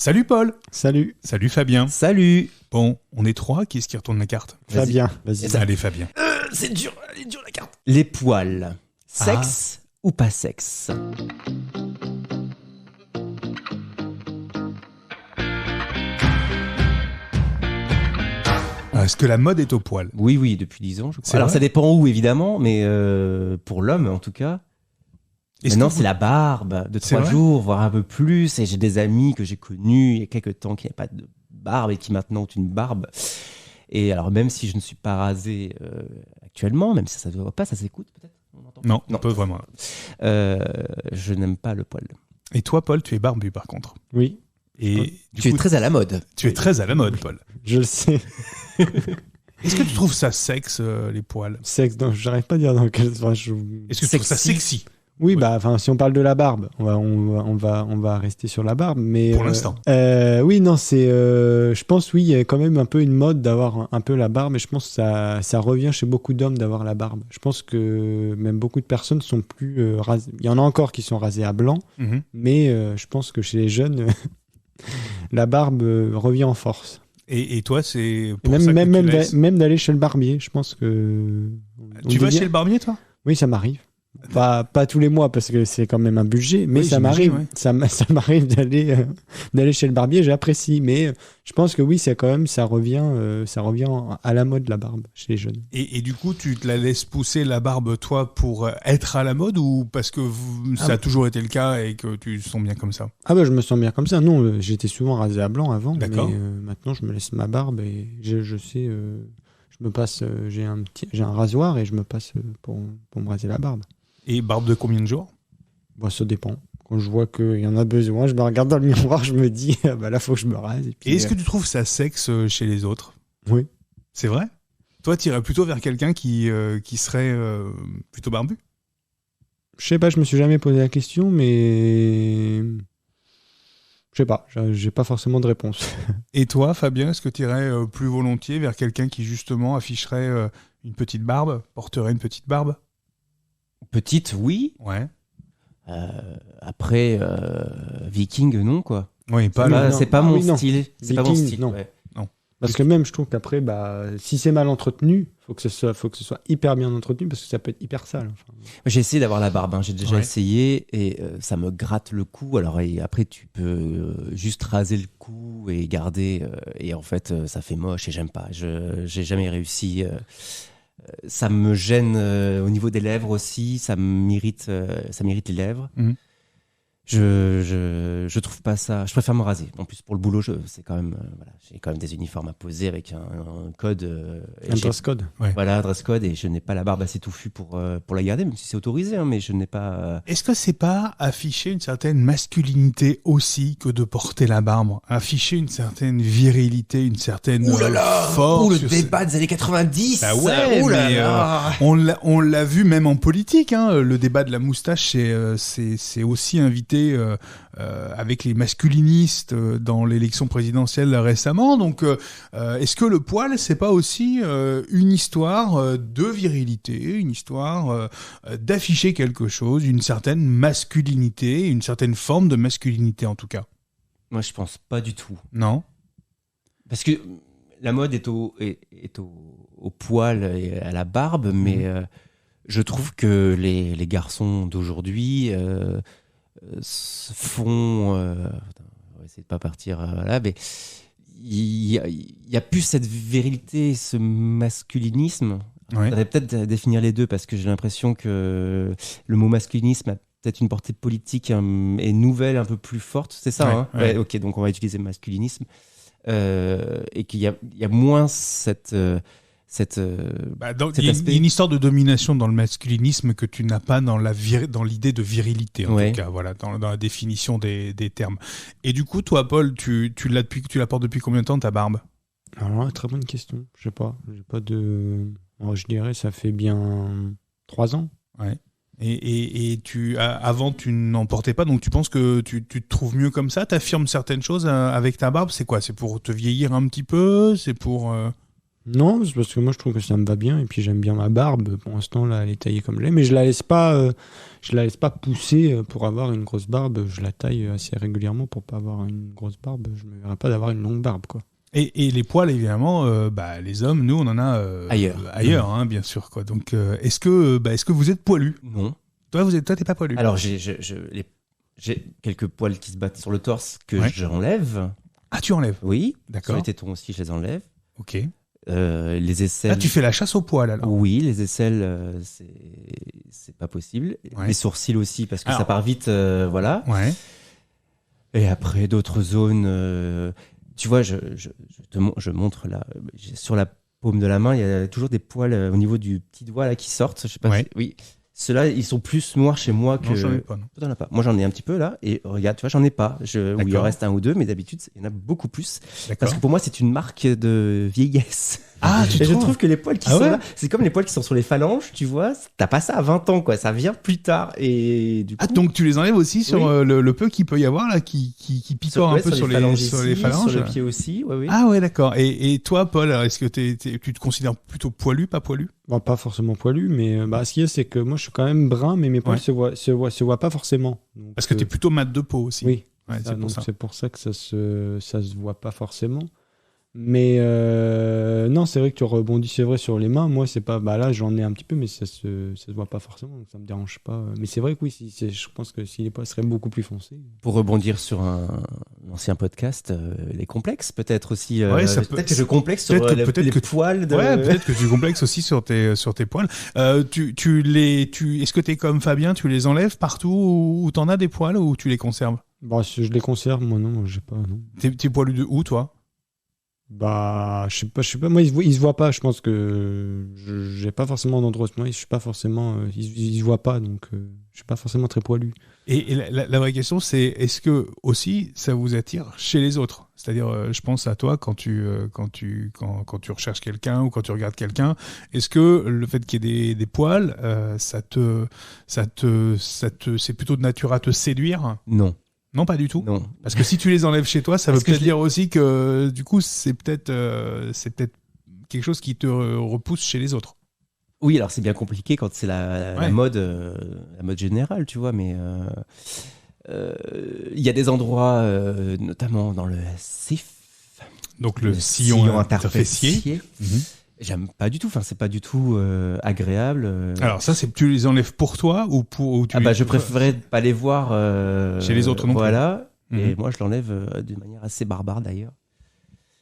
Salut Paul. Salut. Salut Fabien. Salut. Bon, on est trois, qui est-ce qui retourne la carte? Fabien, vas-y. Allez Fabien. C'est dur, elle est dure la carte. Les poils, sexe ou pas sexe? Est-ce que la mode est au poil? Oui, depuis 10 ans, je crois. C'est Alors vrai ça dépend où, évidemment, mais pour l'homme, en tout cas. Maintenant, c'est la barbe de C'est 3 vrai jours, voire un peu plus. Et j'ai des amis que j'ai connus il y a quelques temps qui n'avaient pas de barbe et qui maintenant ont une barbe. Et alors, même si je ne suis pas rasé actuellement, même si ça ne se voit pas, ça s'écoute peut-être? On entend pas. Non, pas vraiment. Je n'aime pas le poil. Et toi Paul, tu es barbu par contre. Oui, Et Tu es très à la mode. tu es très à la mode Paul. je le sais. Est-ce que tu trouves ça sexe, les poils? Sexe, donc j'arrive pas à dire dans quel. Enfin, Est-ce que tu trouves ça sexy? Oui, Ouais. bah, enfin, si on parle de la barbe, on va rester sur la barbe, mais Pour l'instant. oui, non, c'est, je pense, oui, il y a quand même un peu une mode d'avoir un peu la barbe, et je pense que ça revient chez beaucoup d'hommes d'avoir la barbe. Je pense que même beaucoup de personnes sont plus rasées. Il y en a encore qui sont rasées à blanc, Mhm. mais je pense que chez les jeunes, la barbe revient en force. Et toi, c'est Et pour ça que tu laisses... même d'aller chez le barbier, je pense que. on Tu vas dit bien- chez le barbier toi? Oui, ça m'arrive. Pas tous les mois parce que c'est quand même un budget, mais Oui, ça j'imagine, m'arrive. ouais. Ça m'arrive d'aller chez le barbier, j'apprécie. Mais je pense que oui, c'est quand même ça revient à la mode la barbe chez les jeunes. Et du coup, tu te la laisses pousser la barbe, toi, pour être à la mode ou parce que ça a toujours été le cas et que tu te sens bien comme ça? Ah bah je me sens bien comme ça. Non, j'étais souvent rasé à blanc avant, mais D'accord. maintenant je me laisse ma barbe et je sais, je me passe, j'ai un rasoir et je me passe pour me raser la barbe. Et barbe de combien de jours? Bon, ça dépend. Quand je vois qu'il y en a besoin, je me regarde dans le miroir, je me dis, ah bah là, faut que je me rase. Et puis, Et est-ce que tu trouves ça sexe chez les autres? Oui. C'est vrai? Toi, tu irais plutôt vers quelqu'un qui serait plutôt barbu? Je sais pas, je me suis jamais posé la question, mais je sais pas, j'ai pas forcément de réponse. Et toi, Fabien, est-ce que tu irais plus volontiers vers quelqu'un qui, justement, afficherait une petite barbe, porterait une petite barbe? Petite, oui. Ouais. Après, viking, non, quoi. Oui, pas Oui, là. non. C'est pas Ah mon oui, non. style. C'est pas mon Viking, style. non. Ouais. Parce que même, je trouve qu'après, bah, si c'est mal entretenu, faut que ce soit hyper bien entretenu, parce que ça peut être hyper sale. Enfin. J'ai essayé d'avoir la barbe, hein. J'ai déjà Ouais. essayé et ça me gratte le cou. Alors et après, tu peux juste raser le cou et garder. Et en fait, ça fait moche et j'aime pas. J'ai jamais réussi. Ça me gêne au niveau des lèvres aussi. Ça m'irrite les lèvres. Mhm. Je trouve pas ça. Je préfère me raser. En plus, pour le boulot, c'est quand même. Voilà, j'ai quand même des uniformes à poser avec un code. Et Un j'ai- dress code. Voilà, dress code, et je n'ai pas la barbe assez touffue pour la garder, même si c'est autorisé, hein, mais je n'ai pas. Est-ce que c'est pas afficher une certaine masculinité aussi que de porter la barbe? Afficher une certaine virilité, une certaine force? le débat des années 90. Bah ouais, ouh là mais, là. On l'a vu même en politique, hein, le débat de la moustache, c'est aussi invité avec les masculinistes dans l'élection présidentielle récemment. Donc, est-ce que le poil, c'est pas aussi une histoire de virilité, une histoire d'afficher quelque chose, une certaine masculinité, une certaine forme de masculinité en tout cas? Moi, je pense pas du tout, Non? parce que la mode est au poil et à la barbe, mais je trouve que les garçons d'aujourd'hui se font. Attends, on va essayer de pas partir là, mais il y a plus cette virilité, ce masculinisme. Ouais. Il faudrait peut-être définir les deux, parce que j'ai l'impression que le mot masculinisme a peut-être une portée politique et nouvelle un peu plus forte. C'est ça, Ouais, hein? ouais. Ok, donc on va utiliser masculinisme. Et qu'il y a moins cette Bah, cet il y a aspect. une histoire de domination dans le masculinisme que tu n'as pas dans dans l'idée de virilité, en Ouais. tout cas, voilà, dans la définition des termes. Et du coup, toi, Paul, tu la portes depuis combien de temps, ta barbe? Alors là, très bonne question. Je sais pas. J'ai pas de. Moi, je dirais, ça fait bien 3 ans. Ouais. Et avant, tu n'en portais pas, donc tu penses que tu te trouves mieux comme ça? T'affirmes certaines choses avec ta barbe? C'est quoi? C'est pour te vieillir un petit peu? C'est pour... Non, c'est parce que moi je trouve que ça me va bien et puis j'aime bien ma barbe. Pour l'instant là, elle est taillée comme je l'ai, mais je la laisse pas pousser pour avoir une grosse barbe. Je la taille assez régulièrement pour pas avoir une grosse barbe. Je me verrais pas d'avoir une longue barbe, quoi. Et les poils, évidemment, les hommes, nous, on en a Ailleurs. hein, bien sûr, quoi. Donc, est-ce que vous êtes poilu? Non. Toi, t'es pas poilu. Alors, j'ai quelques poils qui se battent sur le torse que j'enlève. Ah, tu enlèves? Oui. D'accord. Sur les tétons aussi, je les enlève. Ok. Les aisselles. Ah, tu fais la chasse aux poils, alors? Oui, les aisselles, c'est pas possible. Ouais. Les sourcils aussi, parce que Alors, ça part vite, voilà. Ouais. Et après, d'autres zones. Tu vois, je montre là. Sur la paume de la main, il y a toujours des poils au niveau du petit doigt là qui sortent. Je sais pas. Ouais. Oui. Ceux-là, ils sont plus noirs chez moi que. Non, j'en ai pas, non. Toi, t'en as pas. Moi, j'en ai un petit peu là. Et regarde, tu vois, j'en ai pas. Où il en reste un ou deux, mais d'habitude, il y en a beaucoup plus. D'accord. Parce que pour moi, c'est une marque de vieillesse. Ah, tu Et je trouves? trouve que les poils qui Ah sont ouais là, c'est comme les poils qui sont sur les phalanges, tu vois. T'as pas ça à 20 ans, quoi. Ça vient plus tard. Et du coup. Ah, donc tu les enlèves aussi sur Oui. le peu qu'il peut y avoir, là, qui picore un peu sur les phalanges. Sur le pied aussi, ouais, oui. Ah ouais, d'accord. Et toi, Paul, alors, est-ce que tu te considères plutôt poilu, pas poilu? Bon, pas forcément poilu, mais ce qu'il y a, c'est que moi je suis quand même brun, mais mes poils se voient pas forcément. Donc, Parce que t'es plutôt mat de peau aussi. Oui. Ouais, Ça, c'est pour donc ça. c'est pour ça que ça se voit pas forcément. Mais non, c'est vrai que tu rebondis, c'est vrai, sur les mains. Moi, c'est pas. Bah là, j'en ai un petit peu, mais ça se voit pas forcément, donc ça me dérange pas. Mais c'est vrai que oui, je pense que si les poils seraient beaucoup plus foncés. Pour rebondir sur un ancien podcast, les complexes, peut-être aussi. Ouais, ça peut-être peut- que je complexe sur peut-être les que- poils de. Ouais, peut-être que tu complexes aussi sur tes poils. Est-ce que t'es comme Fabien, tu les enlèves partout où t'en as des poils ou tu les conserves? Bah, si je les conserve, moi non, j'ai pas. Non. T'es poilu de où, toi? Bah, je sais pas. Moi, ils se voient pas. Je pense que j'ai pas forcément d'endroit. Moi, je suis pas forcément. Ils se voient pas, donc je suis pas forcément très poilu. Et la vraie question, c'est est-ce que aussi ça vous attire chez les autres? C'est-à-dire, je pense à toi quand tu recherches quelqu'un ou quand tu regardes quelqu'un. Est-ce que le fait qu'il y ait des poils, c'est plutôt de nature à te séduire? Non, Non, pas du tout. non. Parce que si tu les enlèves chez toi, ça veut Parce que peut-être dire aussi que du coup, c'est peut-être quelque chose qui te repousse chez les autres. Oui, alors c'est bien compliqué quand c'est la Ouais. mode générale, tu vois, mais il y a des endroits, notamment dans le SIF, Donc le sillon interfessier. Mhm. J'aime pas du tout. Enfin, c'est pas du tout agréable. Alors ça, tu les enlèves pour toi ou je préférais pas les voir chez les autres non plus. Voilà. Mhm. Et moi, je l'enlève de manière assez barbare d'ailleurs.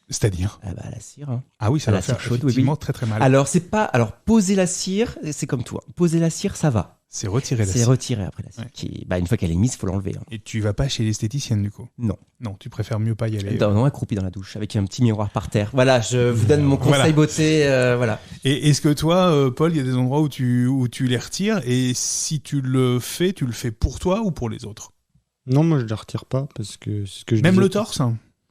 C'est-à-dire? La cire. Hein. Ah oui, ça La va faire cire chaude, effectivement oui. très très mal. Alors poser la cire, c'est comme toi. Poser la cire, ça va. C'est retirer la C'est cire. retirer après la cire. Ouais. Une fois qu'elle est mise, il faut l'enlever. Hein. Et tu vas pas chez l'esthéticienne du coup? Non. Non, tu préfères mieux pas y aller. Non, accroupi dans la douche avec un petit miroir par terre. Voilà, je vous donne mon conseil Voilà. beauté. Voilà. Et est-ce que toi, Paul, il y a des endroits où tu les retires et si tu le fais pour toi ou pour les autres? Non, moi je les retire pas parce que c'est ce que je Même disais. le torse?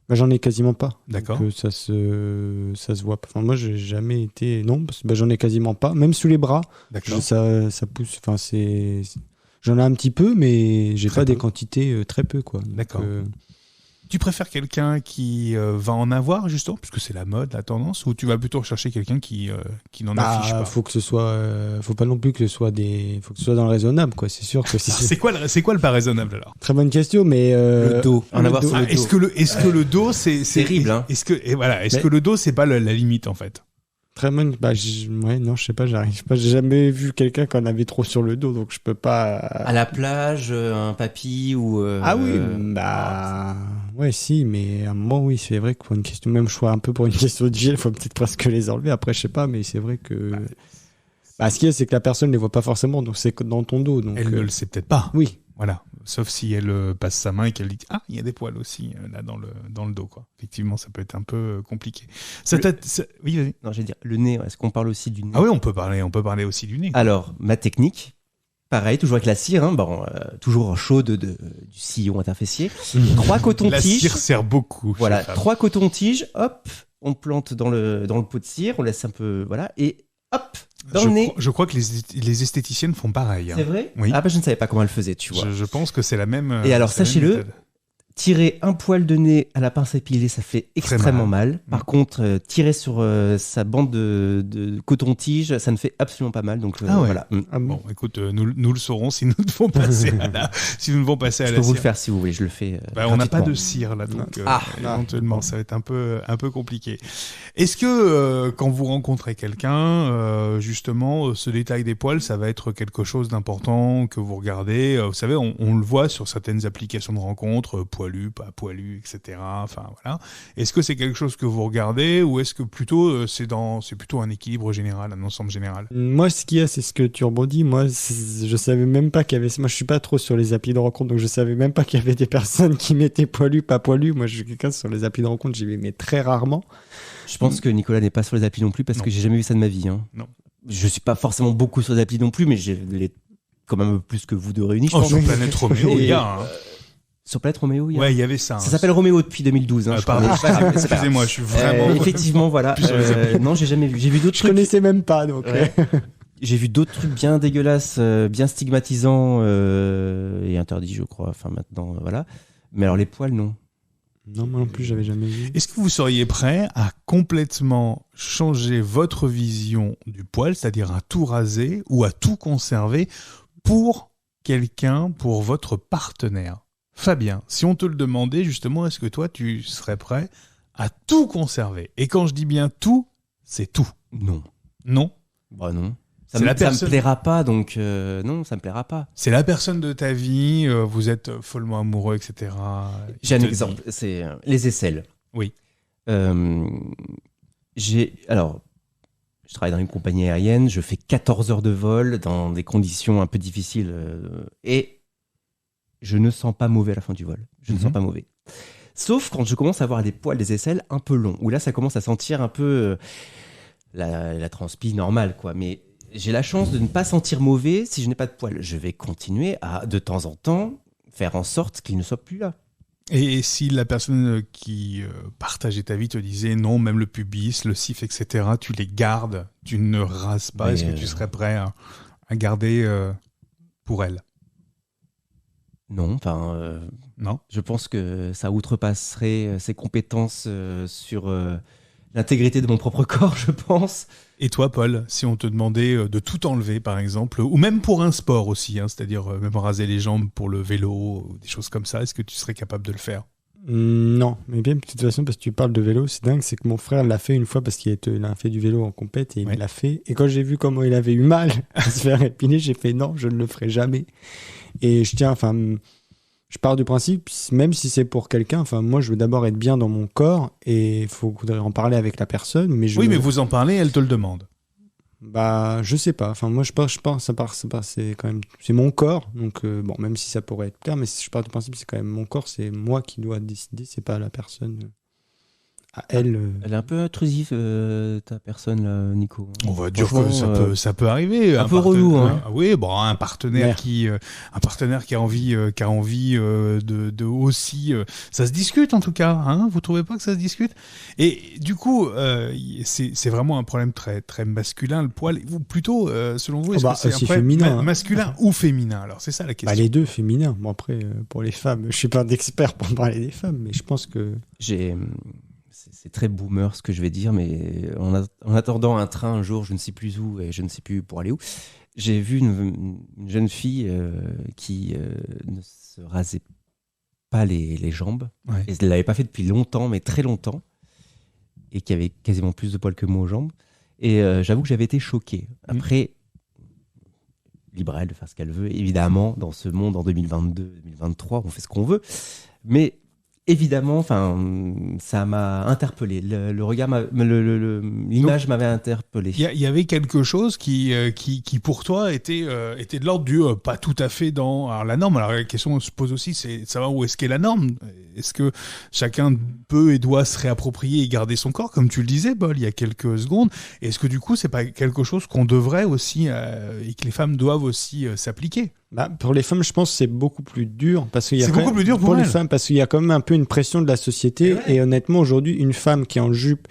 Bah, j'en ai quasiment pas. D'accord. Donc, ça se voit pas. Enfin, moi, j'ai jamais été. Non, parce que j'en ai quasiment pas. Même sous les bras, D'accord. ça pousse. Enfin, j'en ai un petit peu, mais j'ai Très pas peu. des quantités très peu, quoi. Donc, D'accord. Tu préfères quelqu'un qui va en avoir, justement, puisque c'est la mode, la tendance, ou tu vas plutôt rechercher quelqu'un qui n'en affiche pas? faut que ce soit. Faut pas non plus que ce soit faut que ce soit dans le raisonnable, quoi. C'est sûr que si Alors, c'est quoi le pas raisonnable alors? Très bonne question, mais. Le dos. En le avoir dos. sur le dos. Est-ce que le dos, c'est terrible, hein. Est-ce Mais- que le dos, c'est pas la limite en fait? Très bonne. Ouais, non, je sais pas, j'arrive pas. J'ai jamais vu quelqu'un qui en avait trop sur le dos, donc je peux pas. À la plage, un papy ou. Ah oui, ouais, si, mais à un moment, oui, c'est vrai que pour une question, même je vois un peu pour une question d'hygiène, il faut peut-être presque les enlever. Après, je sais pas, mais c'est vrai que. Ce qu'il y a, c'est que la personne ne les voit pas forcément, donc c'est dans ton dos. Donc, Elle ne le sait peut-être pas. Oui. Voilà. Sauf si elle passe sa main et qu'elle dit ah, il y a des poils aussi là dans le dos quoi. Effectivement, ça peut être un peu compliqué. Oui, vas-y. Non, je veux dire, le nez, est-ce qu'on parle aussi du nez? Ah oui, on peut parler aussi du nez. Alors, ma technique, pareil, toujours avec la cire, hein, toujours chaude du sillon interfessier. 3 La cotons-tiges. cire sert beaucoup. Voilà, chez les 3 cotons-tiges, hop, on plante dans le pot de cire, on laisse un peu, voilà, et hop, dans le nez. je crois que les esthéticiennes font pareil. Hein. C'est vrai? Oui. Ah bah je ne savais pas comment elle faisait, tu vois. Je pense que c'est la même. Et alors, c'est la même sachez-le, méthode. tirer un poil de nez à la pince à épiler, ça fait extrêmement mal. Par contre, tirer sur sa bande de coton-tige, ça ne fait absolument pas mal. Donc voilà. Bon, écoute, nous le saurons si nous devons passer à la Je peux vous le faire si vous voulez, je le fais. On n'a pas de cire là, donc éventuellement ça va être un peu compliqué. Est-ce que quand vous rencontrez quelqu'un, justement, ce détail des poils, ça va être quelque chose d'important que vous regardez? Vous savez, on le voit sur certaines applications de rencontres, poilu, pas poilu, etc. Enfin voilà. Est-ce que c'est quelque chose que vous regardez ou est-ce que plutôt c'est plutôt un équilibre général, un ensemble général? Moi, ce qu'il y a, c'est ce que tu rebondis. Moi, je savais même pas qu'il y avait. Moi, je suis pas trop sur les applis de rencontre, donc je savais même pas qu'il y avait des personnes qui mettaient poilu, pas poilu. Moi, je suis quelqu'un sur les applis de rencontre, j'y vais mais très rarement. Je pense que Nicolas n'est pas sur les applis non plus parce que j'ai jamais vu ça de ma vie. Non. Je suis pas forcément beaucoup sur les applis non plus, mais j'ai quand même plus que vous deux réunis. Je pense. Sur Planète Roméo, il y a. Sur Planète Roméo, il y a. Ouais, il y avait ça. Ça s'appelle Roméo depuis 2012. Pardon. Excusez-moi, je suis vraiment. Effectivement, voilà. Non, j'ai jamais vu. J'ai vu d'autres trucs. Je connaissais même pas, donc. Ouais. J'ai vu d'autres trucs bien dégueulasses, bien stigmatisants et interdits, je crois. Enfin, maintenant, voilà. Mais alors, les poils, non. Non, moi non plus, j'avais jamais vu. Est-ce que vous seriez prêt à complètement changer votre vision du poil, c'est-à-dire à tout raser ou à tout conserver pour quelqu'un, pour votre partenaire? Fabien, si on te le demandait justement, est-ce que toi, tu serais prêt à tout conserver? Et quand je dis bien tout, c'est tout. Non. Non? Bah non. Ça me plaira pas, donc non, ça me plaira pas. C'est la personne de ta vie, vous êtes follement amoureux, etc. J'ai un exemple, c'est les aisselles. Oui. Je travaille dans une compagnie aérienne, je fais 14 heures de vol dans des conditions un peu difficiles et je ne sens pas mauvais à la fin du vol. Je ne sens pas mauvais. Sauf quand je commence à avoir des poils des aisselles un peu longs, où là ça commence à sentir un peu la transpi normale, quoi. Mais j'ai la chance de ne pas sentir mauvais si je n'ai pas de poils. Je vais continuer à, de temps en temps, faire en sorte qu'il ne soit plus là. Et si la personne qui partageait ta vie te disait non, même le pubis, le cif, etc., tu les gardes, tu ne rases pas, est-ce que tu serais prêt à garder pour elle? Non, enfin... non. Je pense que ça outrepasserait ses compétences sur l'intégrité de mon propre corps, je pense. Et toi, Paul, si on te demandait de tout enlever, par exemple, ou même pour un sport aussi, c'est-à-dire même raser les jambes pour le vélo, ou des choses comme ça, est-ce que tu serais capable de le faire? Non, mais bien de toute façon, parce que tu parles de vélo, c'est dingue, c'est que mon frère l'a fait une fois parce qu'il a fait du vélo en compète et il l'a fait. Et quand j'ai vu comment il avait eu mal à se faire épiler, j'ai fait non, je ne le ferai jamais. Et je pars du principe, même si c'est pour quelqu'un, moi je veux d'abord être bien dans mon corps et il faudrait en parler avec la personne. Mais mais vous en parlez, elle te le demande. Bah, je sais pas. Moi je pense c'est quand même, c'est mon corps. Donc même si ça pourrait être clair, mais je pars du principe c'est quand même mon corps, c'est moi qui dois décider, c'est pas la personne. À elle. Elle est un peu intrusive, ta personne, là, Nico. On va dire que ça peut arriver. Un peu relou, hein. Oui, un partenaire qui a envie de aussi. Ça se discute en tout cas. Hein, vous trouvez pas que ça se discute? Et du coup, c'est vraiment un problème très très masculin, le poil. Ou plutôt, selon vous, est-ce que c'est un problème féminin, masculin ou féminin? Alors c'est ça la question. Les deux, féminins. Bon après, pour les femmes, je suis pas d'expert pour parler des femmes, mais je pense que c'est très boomer ce que je vais dire, mais en attendant un train un jour, je ne sais plus où et je ne sais plus pour aller où, j'ai vu une jeune fille qui ne se rasait pas les jambes. Ouais. Et elle ne l'avait pas fait depuis longtemps, mais très longtemps, et qui avait quasiment plus de poils que moi aux jambes. Et j'avoue que j'avais été choqué. Après, libre à elle de faire ce qu'elle veut. Évidemment, dans ce monde en 2022-2023, on fait ce qu'on veut. Mais évidemment, ça m'a interpellé. Le regard, l'image m'avait interpellé. Il y avait quelque chose qui pour toi était de l'ordre du pas tout à fait dans la norme. Alors la question se pose aussi, c'est de savoir où est-ce qu'est la norme. Est-ce que chacun peut et doit se réapproprier et garder son corps, comme tu le disais, Paul, il y a quelques secondes. Est-ce que du coup, c'est pas quelque chose qu'on devrait aussi et que les femmes doivent aussi s'appliquer? Pour les femmes, je pense que c'est beaucoup plus dur parce qu'il y a beaucoup plus dur pour les femmes parce qu'il y a quand même un peu une pression de la société et honnêtement aujourd'hui une femme qui est en jupe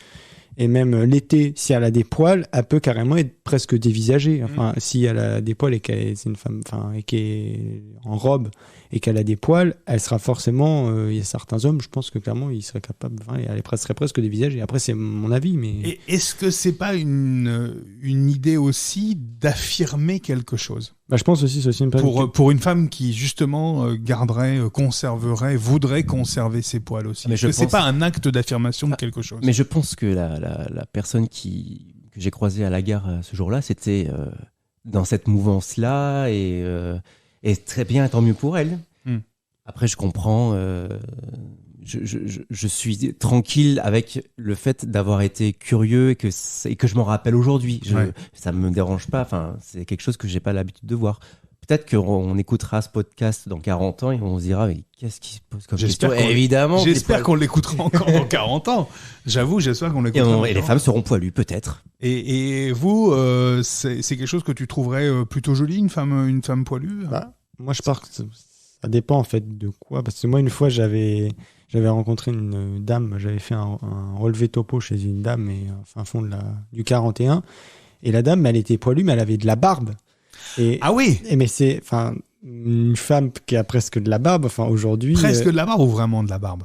Et même l'été, si elle a des poils, elle peut carrément être presque dévisagée. Enfin, si elle a des poils et qu'elle c'est une femme, enfin, et qu'elle est en robe et qu'elle a des poils, elle sera forcément. Il y a certains hommes, je pense que clairement, ils seraient capables. Enfin, elle serait presque dévisagée. Après, c'est mon avis, mais. Et est-ce que c'est pas une idée aussi d'affirmer quelque chose? Bah, je pense aussi, c'est aussi une pour une femme qui justement garderait, conserverait, voudrait conserver ses poils aussi. Mais Est-ce que c'est pas un acte d'affirmation de quelque chose? Mais je pense que la personne que j'ai croisée à la gare ce jour-là, c'était dans cette mouvance-là et très bien, tant mieux pour elle. Après, je comprends. Je suis tranquille avec le fait d'avoir été curieux et que je m'en rappelle aujourd'hui. Ça me dérange pas. Enfin, c'est quelque chose que j'ai pas l'habitude de voir. Peut-être qu'on écoutera ce podcast dans 40 ans et on se dira, mais qu'est-ce qui se pose comme question? Évidemment. J'espère qu'on l'écoutera encore dans 40 ans. J'avoue, j'espère qu'on l'écoutera. Et les femmes seront poilues, peut-être. Et vous, c'est quelque chose que tu trouverais plutôt joli, une femme poilue? Moi, je pense que ça dépend en fait de quoi. Parce que moi, une fois, j'avais rencontré une dame, j'avais fait un relevé topo chez une dame, fin fond du 41. Et la dame, elle était poilue, mais elle avait de la barbe. Ah oui. Mais c'est une femme qui a presque de la barbe. Enfin, aujourd'hui. Presque de la barbe ou vraiment de la barbe?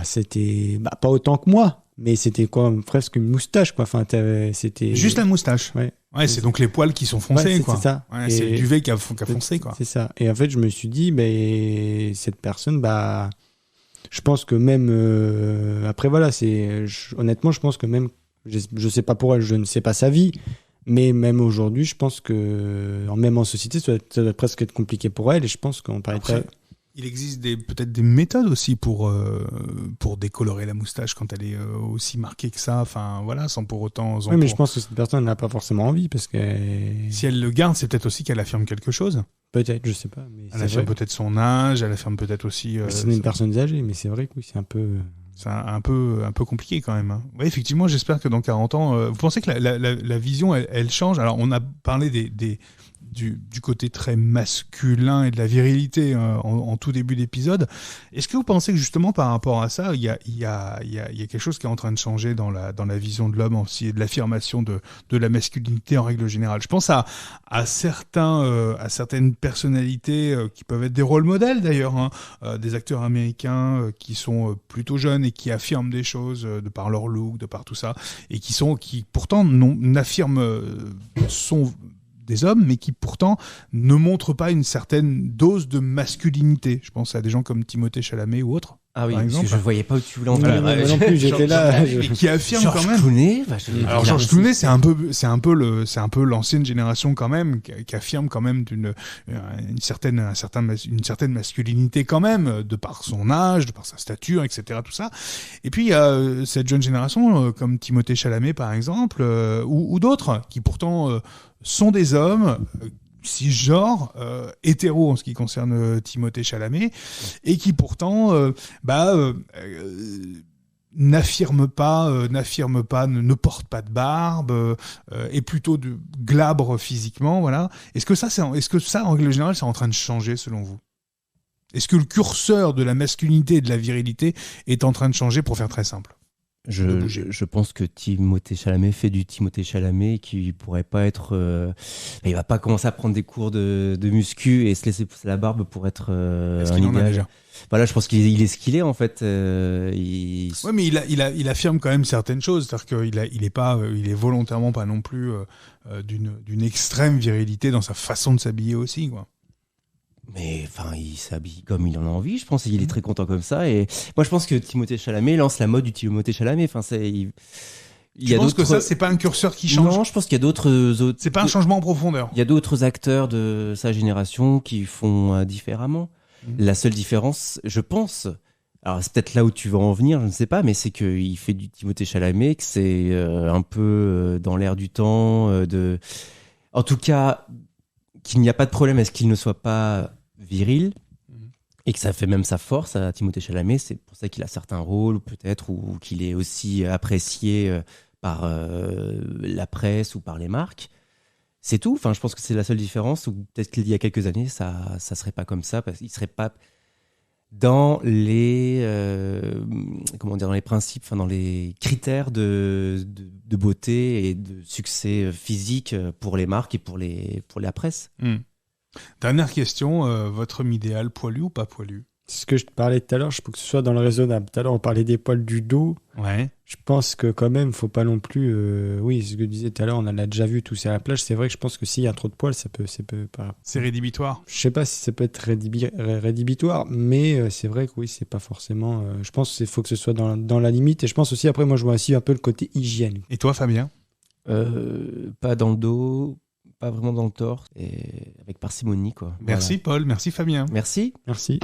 C'était pas autant que moi, mais c'était quoi, presque une moustache, quoi. Enfin, c'était. Juste la moustache. Ouais, c'est donc les poils qui sont foncés, quoi. C'est ça. Ouais, c'est le duvet qui a foncé, quoi. C'est ça. Et en fait, je me suis dit, cette personne, je pense que même après, voilà, honnêtement, je pense que même, je sais pas pour elle, je ne sais pas sa vie. Mais même aujourd'hui, je pense que, même en société, ça doit presque être compliqué pour elle. Et je pense qu'on parlait il existe peut-être des méthodes aussi pour décolorer la moustache quand elle est aussi marquée que ça. Enfin, voilà, sans pour autant. Oui, mais je pense que cette personne n'a pas forcément envie parce que. Si elle le garde, c'est peut-être aussi qu'elle affirme quelque chose. Peut-être, je sais pas. Mais elle affirme peut-être son âge, elle affirme peut-être aussi. C'est une personne âgée, mais c'est vrai que oui, c'est un peu. C'est un peu compliqué quand même. Oui, effectivement, j'espère que dans 40 ans, vous pensez que la vision, elle change? Alors, on a parlé du côté très masculin et de la virilité en tout début d'épisode. Est-ce que vous pensez que justement par rapport à ça, il y a quelque chose qui est en train de changer dans la vision de l'homme aussi et de l'affirmation de la masculinité en règle générale? Je pense à certaines personnalités qui peuvent être des rôles modèles d'ailleurs, des acteurs américains qui sont plutôt jeunes et qui affirment des choses de par leur look, de par tout ça, et qui pourtant sont des hommes, mais qui pourtant ne montrent pas une certaine dose de masculinité. Je pense à des gens comme Timothée Chalamet ou autres. Ah oui, par exemple. parce que je voyais pas où tu voulais en venir. Non plus, j'étais là. Mais qui affirme Georges quand même. Clooney, Alors Georges Clooney, c'est un peu l'ancienne génération quand même, qui affirme quand même une certaine masculinité quand même, de par son âge, de par sa stature, etc. Tout ça. Et puis il y a cette jeune génération comme Timothée Chalamet par exemple, ou d'autres qui pourtant sont des hommes cisgenres, hétéros en ce qui concerne Timothée Chalamet, et qui pourtant n'affirme pas, ne porte pas de barbe, est plutôt glabre physiquement, voilà. Est-ce que ça, en règle générale, c'est en train de changer selon vous? Est-ce que le curseur de la masculinité et de la virilité est en train de changer, pour faire très simple? Je pense que Timothée Chalamet fait du Timothée Chalamet qui pourrait pas être. Il va pas commencer à prendre des cours de muscu et se laisser pousser la barbe pour être un idéal. Voilà, je pense qu'il est ce qu'il est en fait. Oui, mais il affirme quand même certaines choses, c'est-à-dire qu'il est volontairement pas non plus d'une extrême virilité dans sa façon de s'habiller aussi, quoi. Mais enfin, il s'habille comme il en a envie. Je pense qu'il est très content comme ça. Et moi, je pense que Timothée Chalamet lance la mode du Timothée Chalamet. Enfin, Tu penses que ça, c'est pas un curseur qui change? Non, je pense qu'il y a d'autres. C'est pas un changement en profondeur. Il y a d'autres acteurs de sa génération qui font différemment. La seule différence, je pense. Alors, c'est peut-être là où tu vas en venir, je ne sais pas, mais c'est qu'il fait du Timothée Chalamet, que c'est un peu dans l'air du temps. En tout cas, qu'il n'y a pas de problème à ce qu'il ne soit pas viril, et que ça fait même sa force à Timothée Chalamet. C'est pour ça qu'il a certains rôles, peut-être, ou qu'il est aussi apprécié par la presse ou par les marques. C'est tout. Enfin, je pense que c'est la seule différence, ou peut-être qu'il y a quelques années, ça serait pas comme ça, parce qu'il serait pas... dans les dans les principes, enfin dans les critères de beauté et de succès physique pour les marques et pour la presse. Dernière question, votre homme idéal, poilu ou pas poilu? C'est ce que je te parlais tout à l'heure, je peux que ce soit dans le raisonnable. Tout à l'heure, on parlait des poils du dos. Ouais. Je pense que quand même, faut pas non plus. Oui, c'est ce que je disais tout à l'heure, on l'a déjà vu tous à la plage. C'est vrai que je pense que s'il y a trop de poils, ça peut pas. C'est rédhibitoire. Je sais pas si ça peut être rédhibitoire, mais c'est vrai que oui, c'est pas forcément. Je pense qu'il faut que ce soit dans la limite. Et je pense aussi, après, moi, je vois aussi un peu le côté hygiène. Et toi, Fabien? Pas dans le dos, pas vraiment dans le torse, et avec parcimonie, quoi. Merci, Paul. Merci, Fabien. Merci. Merci.